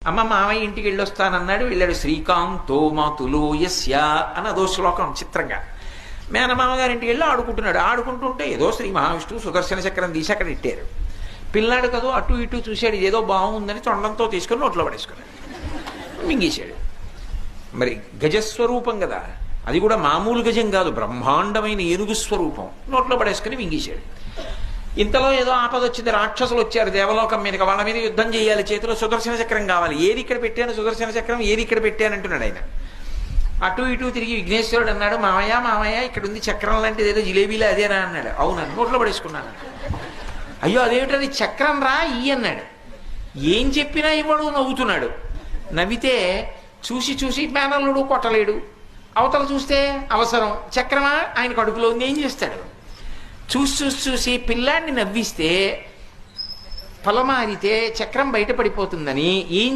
అమ్మ మామయ్య ఇంటికి వెళ్ళొస్తానన్నాడు, వెళ్ళాడు. శ్రీకాంతో మాతులో యస్య అని అదో శ్లోకం చిత్రంగా. మేనమామ గారింటికి వెళ్ళి ఆడుకుంటున్నాడు. ఆడుకుంటుంటే ఏదో శ్రీ మహావిష్ణువు సుదర్శన చక్రం తీసి అక్కడ ఇట్టారు. పిల్లాడు కదా అటు ఇటు చూశాడు, ఇదేదో బాగుందని తొండంతో తీసుకొని నోట్లో పడేసుకున్నాడు, మింగేశాడు. మరి గజస్వరూపం కదా, అది కూడా మామూలు గజం కాదు, బ్రహ్మాండమైన ఏనుగు స్వరూపం. నోట్లో పడేసుకుని మింగేశాడు. ఇంతలో ఏదో ఆపద వచ్చింది, రాక్షసులు వచ్చారు దేవలోకం మీదకి, వాళ్ళ మీద యుద్ధం చేయాలి, చేతిలో సుదర్శన చక్రం కావాలి. ఏది ఇక్కడ పెట్టాను సుదర్శన చక్రం, ఏది ఇక్కడ పెట్టాను అంటున్నాడు ఆయన. అటు ఇటు తిరిగి విఘ్నేశ్వరుడు అన్నాడు, మామయ్య మామయ్య ఇక్కడ ఉంది చక్రం లాంటిది, ఏదో జిలేబీలో అదేనా అన్నాడు. అవునా, నోట్లో పడేసుకున్నాను. అయ్యో అదేమిటది చక్రం రా ఈ అన్నాడు. ఏం చెప్పినా ఇవ్వడు, నవ్వుతున్నాడు. నవ్వితే చూసి చూసి మేనల్లుడు కొట్టలేడు, అవతల చూస్తే అవసరం చక్రమా ఆయన కడుపులో ఉంది, ఏం చేస్తాడు. చూసి చూసి చూసి పిల్లాడిని నవ్విస్తే పొలమారితే చక్రం బయటపడిపోతుందని ఏం